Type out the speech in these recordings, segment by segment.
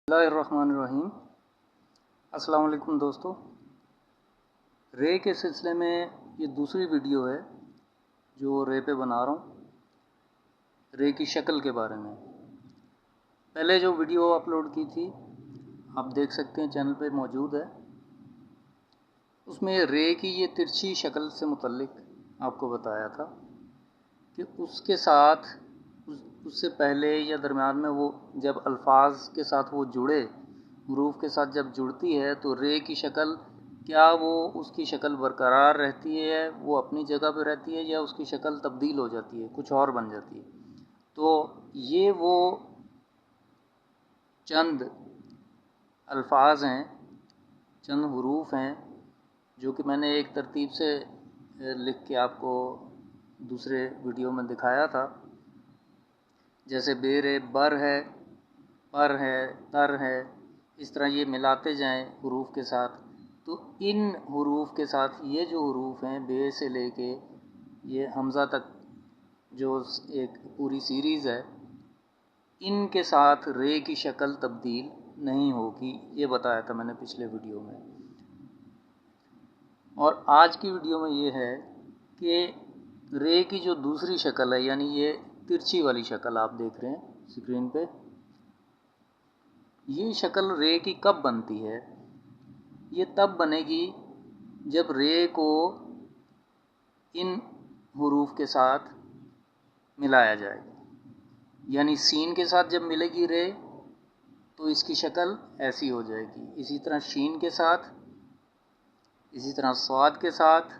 बिस्मिल्लाहिर्रहमानिर्रहीम। अस्सलाम वालेकुम दोस्तों। रे के सिलसिले में ये दूसरी वीडियो है जो रे पे बना रहा हूँ, रे की शक्ल के बारे में। पहले जो वीडियो अपलोड की थी आप देख सकते हैं, चैनल पे मौजूद है। उसमें रे की ये तिरछी शक्ल से मुतल्लिक आपको बताया था कि उसके साथ उससे पहले या दरमियान में वो जब अल्फाज के साथ वो जुड़े, हुरूफ के साथ जब जुड़ती है तो रे की शक्ल, क्या वो उसकी शक्ल बरकरार रहती है, वो अपनी जगह पे रहती है, या उसकी शक्ल तब्दील हो जाती है, कुछ और बन जाती है। तो ये वो चंद अल्फाज हैं, चंद हुरूफ हैं जो कि मैंने एक तरतीब से लिख के आपको दूसरे वीडियो में दिखाया था। जैसे बेर है, बर है, पर है, तर है, इस तरह ये मिलाते जाएं हुरूफ के साथ। तो इन हुरूफ के साथ ये जो हुरूफ हैं, बे से लेके ये हमज़ा तक जो एक पूरी सीरीज़ है, इनके साथ रे की शक्ल तब्दील नहीं होगी, ये बताया था मैंने पिछले वीडियो में। और आज की वीडियो में ये है कि रे की जो दूसरी शक्ल है, यानी ये तिरछी वाली शक्ल आप देख रहे हैं स्क्रीन पे, ये शक्ल रे की कब बनती है? ये तब बनेगी जब रे को इन हुरूफ के साथ मिलाया जाएगा। यानी सीन के साथ जब मिलेगी रे तो इसकी शक्ल ऐसी हो जाएगी। इसी तरह शीन के साथ, इसी तरह स्वाद के साथ,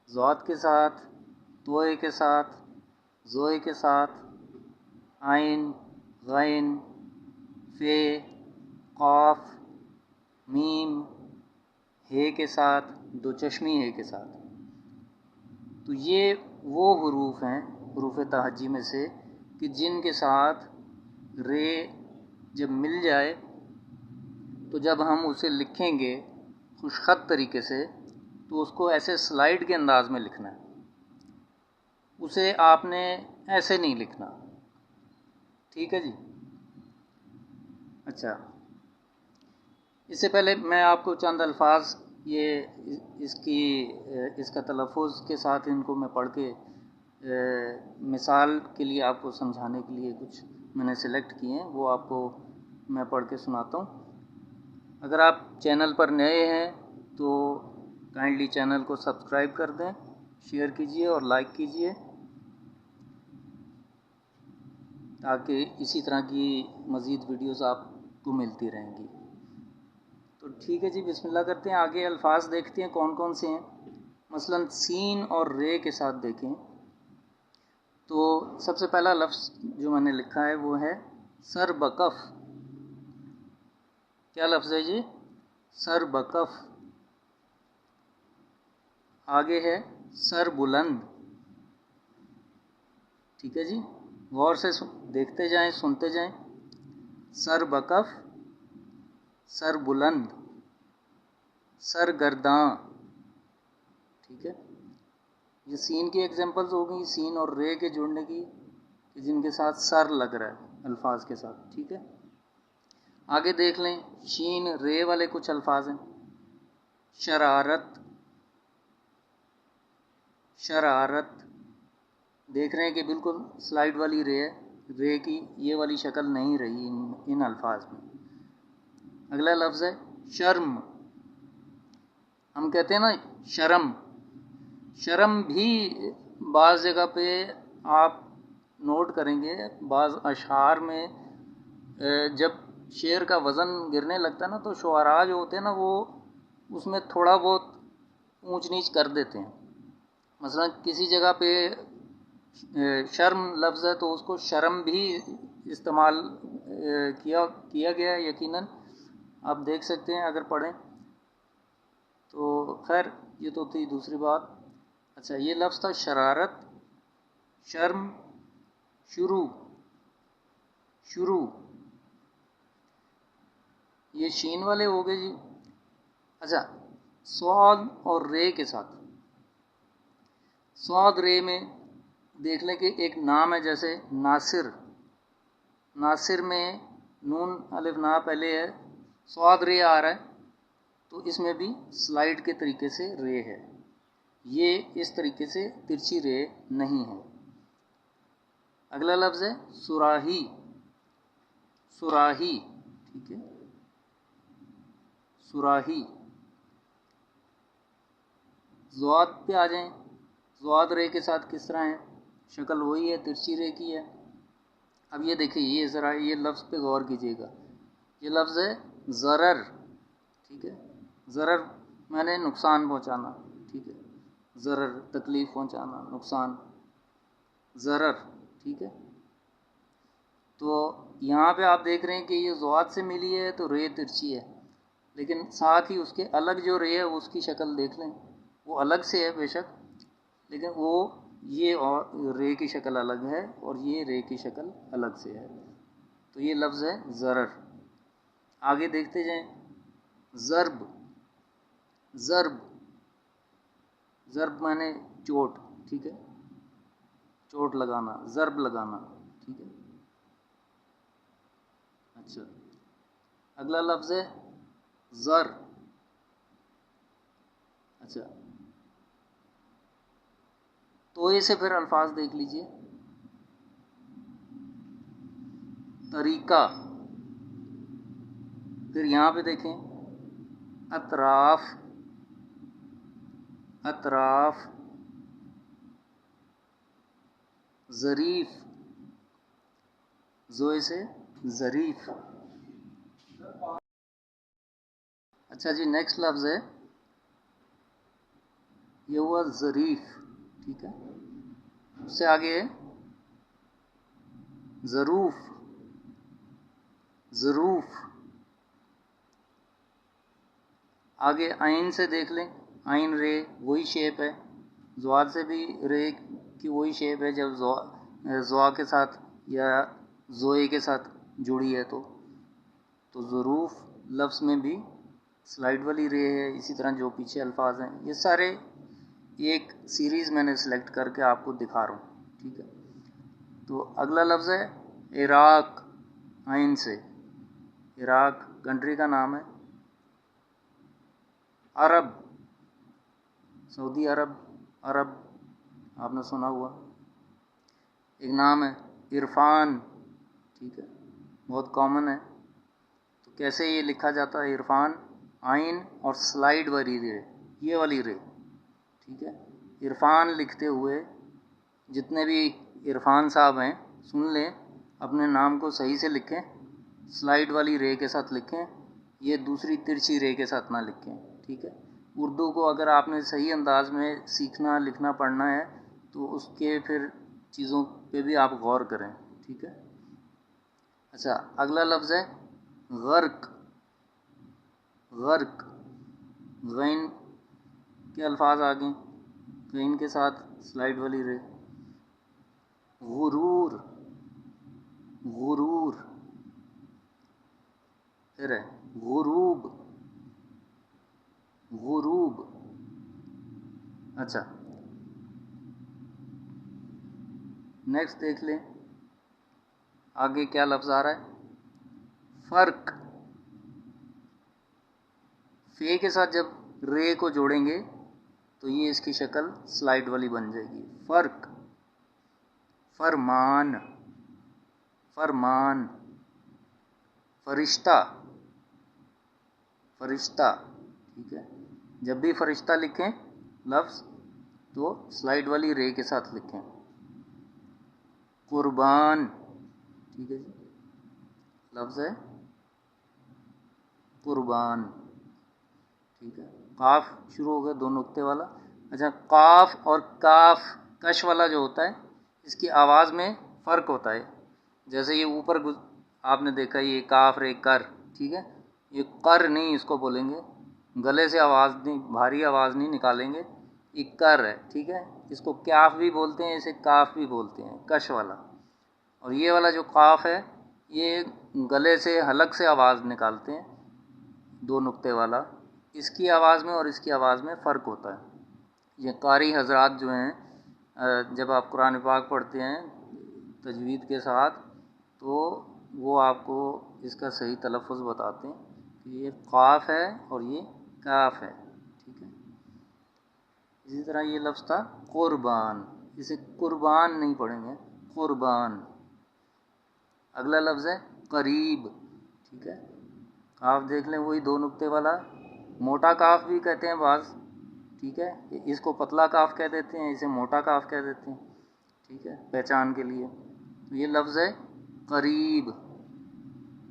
ज़ात के साथ, तोए के साथ, ज़ोए के साथ, आइन, गैन, फे, क़ाफ, मीम, हे के साथ, दो चश्मी हे के साथ। तो ये वो हुरूफ हैं, हुरूफ तहज्जी में से, कि जिनके साथ रे जब मिल जाए तो जब हम उसे लिखेंगे खुशखत तरीके से तो उसको ऐसे स्लाइड के अंदाज में लिखना है, उसे आपने ऐसे नहीं लिखना। ठीक है जी। अच्छा, इससे पहले मैं आपको चंद अल्फाज ये इसका तलफ़ुज़ के साथ इनको मैं पढ़ के मिसाल के लिए आपको समझाने के लिए कुछ मैंने सेलेक्ट किए हैं, वो आपको मैं पढ़ के सुनाता हूँ। अगर आप चैनल पर नए हैं तो काइंडली चैनल को सब्सक्राइब कर दें, शेयर कीजिए और लाइक कीजिए, ताकि इसी तरह की मज़ीद वीडियोस आपको मिलती रहेंगी। तो ठीक है जी, बिस्मिल्लाह करते हैं, आगे अल्फाज देखते हैं कौन कौन से हैं। मसलन सीन और रे के साथ देखें तो सबसे पहला लफ्ज़ जो मैंने लिखा है वो है सर बकफ। क्या लफ्ज़ है जी? सर बकफ। आगे है सर बुलंद। ठीक है जी, गौर से देखते जाएं, सुनते जाएं। सर बकफ, सर बुलंद, सर गर्दां। ठीक है, ये सीन की एग्जांपल्स हो गई, सीन और रे के जुड़ने की, कि जिनके साथ सर लग रहा है अल्फाज के साथ। ठीक है, आगे देख लें, शीन रे वाले कुछ अल्फाज हैं। शरारत, शरारत, देख रहे हैं कि बिल्कुल स्लाइड वाली रे है, रे की ये वाली शक्ल नहीं रही इन अल्फाज में। अगला लफ्ज़ है शर्म। हम कहते हैं ना शर्म, शर्म भी बाज़ जगह पे आप नोट करेंगे, बाज़ अशआर में जब शेर का वज़न गिरने लगता है ना, तो शुआरा जो होते हैं ना, वो उसमें थोड़ा बहुत ऊंच नीच कर देते हैं। मसलन किसी जगह पे शर्म लफ्ज़ है तो उसको शर्म भी इस्तेमाल किया गया यकीनन, आप देख सकते हैं अगर पढ़ें तो। खैर ये तो थी दूसरी बात। अच्छा, ये लफ्ज़ था शरारत, शर्म, शुरू, शुरू, ये शीन वाले हो गए जी। अच्छा, स्वाद और रे के साथ, स्वाद रे में देख लें कि एक नाम है, जैसे नासिर। नासिर में नून अलिफ ना पहले है, स्वाद रे आ रहा है, तो इसमें भी स्लाइड के तरीके से रे है। ये इस तरीके से तिरछी रे नहीं है। अगला लफ्ज़ है सुराही। सुराही, ठीक है, सुराही। ज़्वाद पे आ जाएं। ज़्वाद रे के साथ किस तरह है, शक्ल वही है, तिरछी रे की है। अब ये देखिए, ये ज़रा ये लफ्ज़ पे गौर कीजिएगा। ये लफ्ज़ है ज़रर, ठीक है। ज़रर माने नुकसान पहुंचाना, ठीक है। ज़रर तकलीफ़ पहुंचाना, नुकसान, ज़रर, ठीक है। तो यहाँ पे आप देख रहे हैं कि ये ज़्वाद से मिली है तो रे तिरछी है, लेकिन साथ ही उसके अलग जो रे है उसकी शक्ल देख लें, वो अलग से है बेशक, लेकिन वो ये और रे की शक्ल अलग है और ये रे की शक्ल अलग से है। तो ये लफ्ज़ है ज़रर। आगे देखते जाएं। ज़र्ब। ज़र्ब, ज़र्ब माने चोट, ठीक है, चोट लगाना, ज़र्ब लगाना, ठीक है। अच्छा, अगला लफ्ज़ है ज़र। अच्छा, तो ऐसे फिर अल्फाज देख लीजिए। तरीका, फिर यहाँ पे देखें अतराफ। अतराफ, ज़रीफ, ज़ोए से ज़रीफ। अच्छा जी, नेक्स्ट लफ्ज़ है, ये हुआ ज़रीफ, ठीक है। उससे आगे है ज़रूफ। ज़रूफ, आगे आइन से देख लें। आइन रे वही शेप है, ज़्वाद से भी रे की वही शेप है जब ज़्वा के साथ या ज़ोए के साथ जुड़ी है। तो ज़रूफ लफ्ज़ में भी स्लाइड वाली रे है, इसी तरह जो पीछे अल्फाज हैं ये सारे एक सीरीज़ मैंने सेलेक्ट करके आपको दिखा रहा हूँ, ठीक है। तो अगला लफ्ज़ है इराक। आइन से, इराक कंट्री का नाम है। अरब, सऊदी अरब, अरब आपने सुना हुआ। एक नाम है इरफान, ठीक है, बहुत कॉमन है। तो कैसे ये लिखा जाता है, इरफान, आइन और स्लाइड वाली रे, ये वाली रे, ठीक है। इरफान लिखते हुए जितने भी इरफान साहब हैं सुन लें, अपने नाम को सही से लिखें, स्लाइड वाली रे के साथ लिखें, ये दूसरी तिरछी रे के साथ ना लिखें, ठीक है। उर्दू को अगर आपने सही अंदाज में सीखना, लिखना, पढ़ना है तो उसके फिर चीज़ों पे भी आप गौर करें, ठीक है। अच्छा, अगला लफ्ज़ है गर्क। गर्क, गैन के अल्फाज आ गए, गैन के साथ स्लाइड वाली रे। गुरूर, गुरूर, फिर है गुरूब, गुरूब। अच्छा, नेक्स्ट देख लें आगे क्या लफ्ज़ आ रहा है। फ़र्क, फे के साथ जब रे को जोड़ेंगे तो ये इसकी शक्ल स्लाइड वाली बन जाएगी। फ़र्क, फरमान, फरमान, फरिश्ता, फरिश्ता, ठीक है। जब भी फरिश्ता लिखें लफ्ज़ तो स्लाइड वाली रे के साथ लिखें। कुर्बान, ठीक है जी, लफ्ज़ है कुर्बान, ठीक है। काफ शुरू हो गया, दो नुक्ते वाला। अच्छा, काफ और काफ कश वाला जो होता है इसकी आवाज़ में फ़र्क होता है। जैसे ये ऊपर आपने देखा ये काफ रे कर, ठीक है, ये कर नहीं इसको बोलेंगे, गले से आवाज़ नहीं, भारी आवाज़ नहीं निकालेंगे, ये कर है, ठीक है। इसको क्याफ भी बोलते हैं, इसे काफ भी बोलते हैं, कश वाला। और ये वाला जो काफ है ये गले से हलक से आवाज़ निकालते हैं, दो नुक्ते वाला। इसकी आवाज़ में और इसकी आवाज़ में फ़र्क होता है। ये कारी हजरात जो हैं, जब आप कुरान पाक पढ़ते हैं तजवीद के साथ, तो वो आपको इसका सही तलफ़ुज़ बताते हैं कि ये क़ाफ़ है और ये काफ़ है, ठीक है। इसी तरह ये लफ्ज़ था क़ुरबान, इसे कुर्बान नहीं पढ़ेंगे, क़ुरबान। अगला लफ्ज़ है करीब, ठीक है। काफ देख लें, वही दो नुक्ते वाला, मोटा काफ भी कहते हैं बाज़, ठीक है। इसको पतला काफ कह देते हैं, इसे मोटा काफ कह देते हैं, ठीक है, पहचान के लिए। तो ये लफ्ज़ है करीब।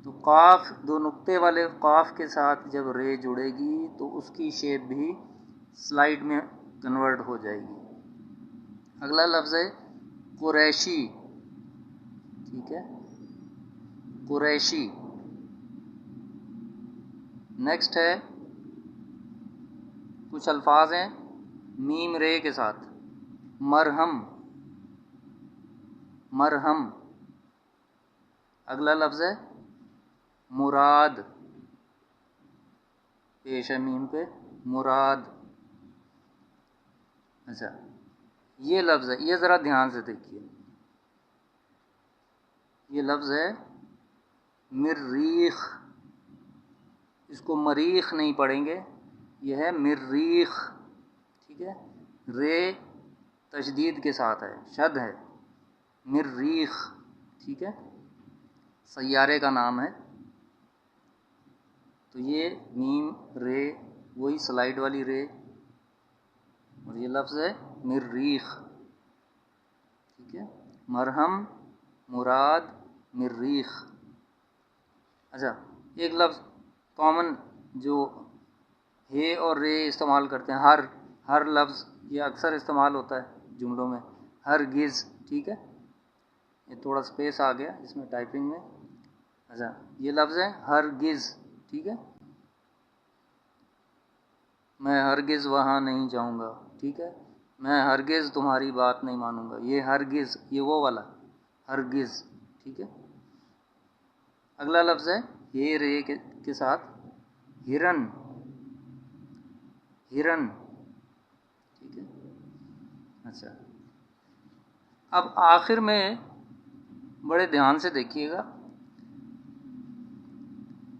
तो काफ दो नुक्ते वाले काफ के साथ जब रे जुड़ेगी तो उसकी शेप भी स्लाइड में कन्वर्ट हो जाएगी। अगला लफ्ज़ है कुरैशी, ठीक है, कुरैशी। नेक्स्ट है, कुछ अल्फाज हैं मीम रे के साथ, मरहम, मरहम। अगला लफ्ज़ है मुराद, पेश है मीम पे, मुराद। अच्छा, ये लफ्ज़ है, ये ज़रा ध्यान से देखिए, ये लफ्ज़ है मिर्रीख, इसको मरीख नहीं पढ़ेंगे, यह है मिर्रीख, ठीक है। रे तशदीद के साथ है, शद है, मिर्रीख, ठीक है, सैयारे का नाम है। तो ये मीम रे, वही स्लाइड वाली रे, और ये लफ्ज़ है मिर्रीख, ठीक है, मरहम, मुराद, मिर्रीख। अच्छा, एक लफ्ज़ कॉमन जो हे और रे इस्तेमाल करते हैं, हर लफ्ज़ ये अक्सर इस्तेमाल होता है जुमलों में, हरगिज़, ठीक है। ये थोड़ा स्पेस आ गया इसमें टाइपिंग में। अच्छा, ये लफ्ज़ है हरगिज़, ठीक है, मैं हरगिज़ वहाँ नहीं जाऊँगा, ठीक है, मैं हरगिज़ तुम्हारी बात नहीं मानूँगा, ये हरगिज़, ये वो वाला हरगिज़, ठीक है। अगला लफ्ज़ है ये रे के साथ हिरन, हिरन, ठीक है। अच्छा, अब आखिर में बड़े ध्यान से देखिएगा,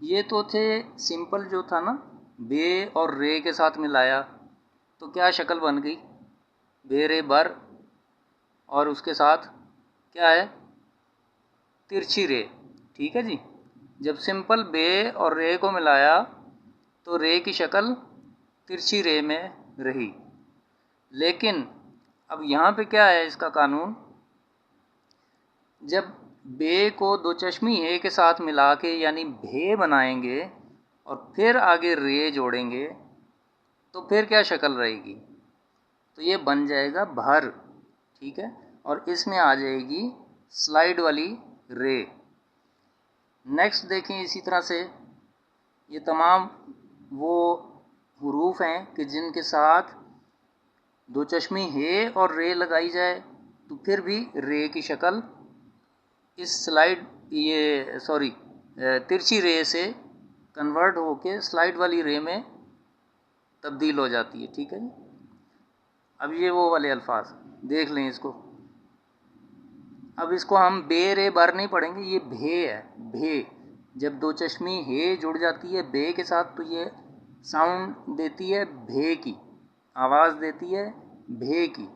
ये तो थे सिंपल जो था ना, बे और रे के साथ मिलाया तो क्या शक्ल बन गई, बे रे बर, और उसके साथ क्या है, तिरछी रे, ठीक है जी। जब सिंपल बे और रे को मिलाया तो रे की शक्ल तिरछी रे में रही। लेकिन अब यहाँ पे क्या है इसका कानून, जब बे को दो चश्मी हे के साथ मिला के यानी भे बनाएंगे और फिर आगे रे जोड़ेंगे तो फिर क्या शक्ल रहेगी, तो ये बन जाएगा भर, ठीक है, और इसमें आ जाएगी स्लाइड वाली रे। नेक्स्ट देखें, इसी तरह से ये तमाम वो हुरूफ हैं कि जिनके साथ दो चश्मी हे और रे लगाई जाए तो फिर भी रे की शक्ल इस स्लाइड ये सॉरी तिरछी रे से कन्वर्ट होके स्लाइड वाली रे में तब्दील हो जाती है, ठीक है। अब ये वो वाले अल्फाज देख लें इसको, अब इसको हम बे रे बर नहीं पढ़ेंगे, ये भे है, भे। जब दो चश्मी हे जुड़ जाती है बे के साथ तो ये साउंड देती है भे की, आवाज़ देती है भे की,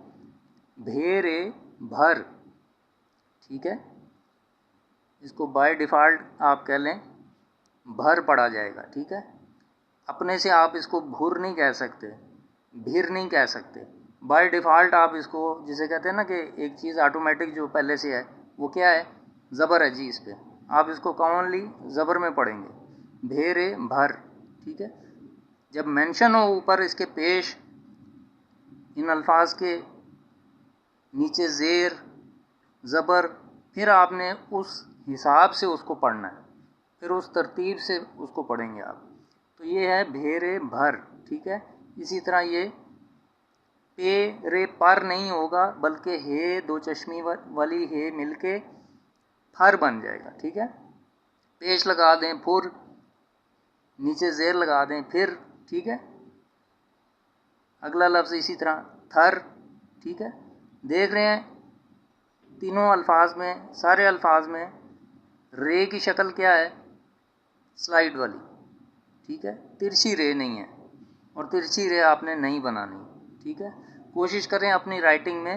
भे रे भर, ठीक है। इसको बाय डिफ़ॉल्ट आप कह लें भर पढ़ा जाएगा, ठीक है। अपने से आप इसको भुर नहीं कह सकते, भीर नहीं कह सकते, बाय डिफ़ॉल्ट आप इसको, जिसे कहते हैं ना कि एक चीज़ ऑटोमेटिक जो पहले से है वो क्या है, ज़बर है जी, इस पर आप इसको कॉमनली ज़बर में पढ़ेंगे, भेरे भर, ठीक है। जब मेंशन हो ऊपर इसके पेश इन अल्फाज के नीचे ज़ेर ज़बर, फिर आपने उस हिसाब से उसको पढ़ना है, फिर उस तरतीब से उसको पढ़ेंगे आप। तो ये है भेरे भर, ठीक है। इसी तरह ये पे रे पर नहीं होगा, बल्कि हे दो चश्मी वाली हे मिलके फर बन जाएगा, ठीक है। पेश लगा दें फुर, नीचे ज़ेर लगा दें फिर, ठीक है। अगला लफ्ज़ इसी तरह थर, ठीक है। देख रहे हैं तीनों अल्फाज में, सारे अल्फाज में रे की शक्ल क्या है, स्लाइड वाली, ठीक है, तिरछी रे नहीं है, और तिरछी रे आपने नहीं बनानी, ठीक है। कोशिश करें अपनी राइटिंग में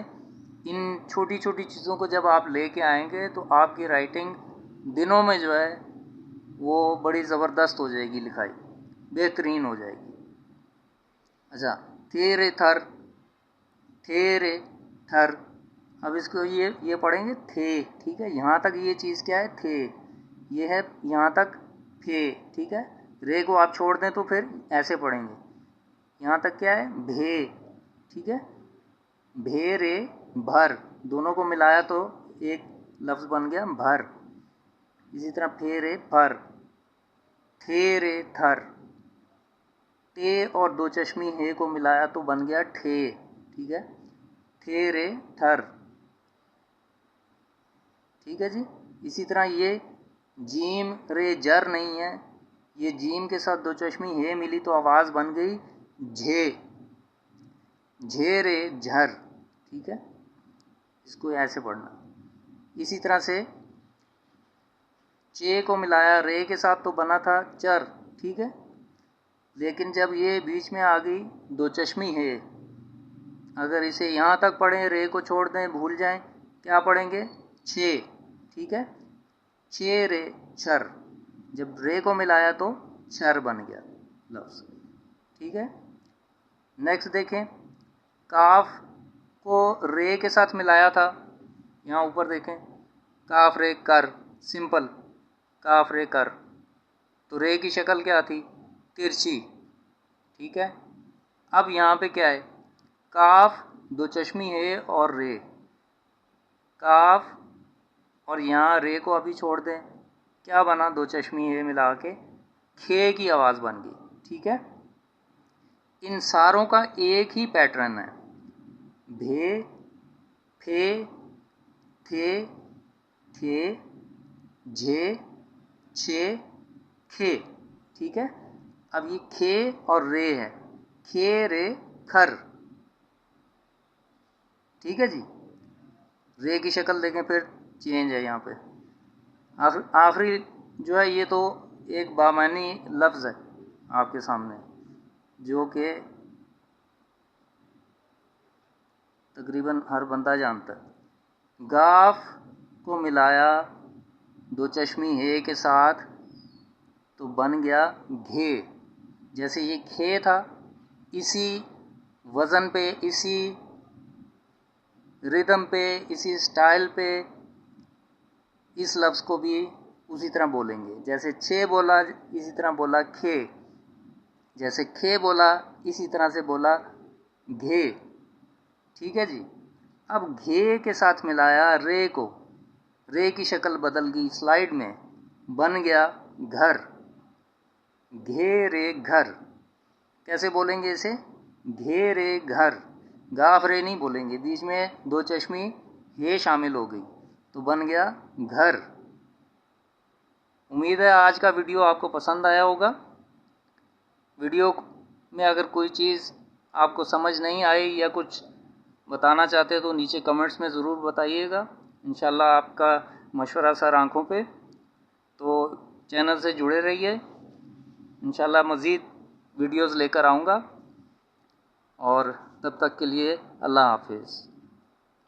इन छोटी छोटी चीज़ों को जब आप लेके आएंगे तो आपकी राइटिंग दिनों में जो है वो बड़ी ज़बरदस्त हो जाएगी, लिखाई बेहतरीन हो जाएगी। अच्छा, थे रे थर, थे रे थर, अब इसको ये पढ़ेंगे थे, ठीक है। यहाँ तक ये चीज़ क्या है, थे, ये है यहाँ तक थे, ठीक है। रे को आप छोड़ दें तो फिर ऐसे पढ़ेंगे, यहाँ तक क्या है, भे, ठीक है। भे रे भर, दोनों को मिलाया तो एक लफ्ज़ बन गया भर। इसी तरह फे रे फर, थे रे थर, टे और दो चश्मी हे को मिलाया तो बन गया ठे, ठीक है, थे रे थर, ठीक है जी। इसी तरह ये जीम रे जर नहीं है, ये जीम के साथ दो चश्मी हे मिली तो आवाज़ बन गई झे, झे रे झर, ठीक है, इसको ऐसे पढ़ना। इसी तरह से चे को मिलाया रे के साथ तो बना था चर, ठीक है, लेकिन जब ये बीच में आ गई दो चश्मी है, अगर इसे यहाँ तक पढ़ें, रे को छोड़ दें, भूल जाएं, क्या पढ़ेंगे, छे, ठीक है, छे रे छर, जब रे को मिलाया तो छर बन गया लफ्ज़, ठीक है। नेक्स्ट देखें, काफ को रे के साथ मिलाया था, यहाँ ऊपर देखें, काफ रे कर, सिंपल, काफ रे कर, तो रे की शक्ल क्या थी, तिरछी, ठीक है। अब यहाँ पे क्या है, काफ दो चश्मी है और रे, काफ और यहाँ रे को अभी छोड़ दें, क्या बना, दो चश्मी है मिला के खे की आवाज़ बन गई, ठीक है। इन सारों का एक ही पैटर्न है, भे, फे, थे, थे, झे, छे, खे, ठीक है। अब ये खे और रे है, खे रे खर, ठीक है जी। रे की शक्ल देखें फिर चेंज है यहाँ पे। आखिरी जो है ये तो एक बामानी लफ्ज़ है आपके सामने, जो कि तकरीबन हर बंदा जानता है। गाफ को मिलाया दो चश्मी हे के साथ तो बन गया घे, जैसे ये खे था, इसी वज़न पे, इसी रिदम पे, इसी स्टाइल पे इस लफ्ज़ को भी उसी तरह बोलेंगे। जैसे छे बोला इसी तरह बोला खे, जैसे खे बोला इसी तरह से बोला घे, ठीक है जी। अब घे के साथ मिलाया रे को, रे की शक्ल बदल गई, स्लाइड में बन गया घर, घे रे घर, कैसे बोलेंगे इसे, घे रे घर, गाफ रे नहीं बोलेंगे, बीच में दो चश्मी हे शामिल हो गई तो बन गया घर। उम्मीद है आज का वीडियो आपको पसंद आया होगा। वीडियो में अगर कोई चीज़ आपको समझ नहीं आई या कुछ बताना चाहते तो नीचे कमेंट्स में ज़रूर बताइएगा, इंशाल्लाह आपका मशवरा सर आँखों पे। तो चैनल से जुड़े रहिए, इंशाल्लाह मज़ीद वीडियोज़ लेकर आऊँगा, और तब तक के लिए अल्लाह हाफिज़।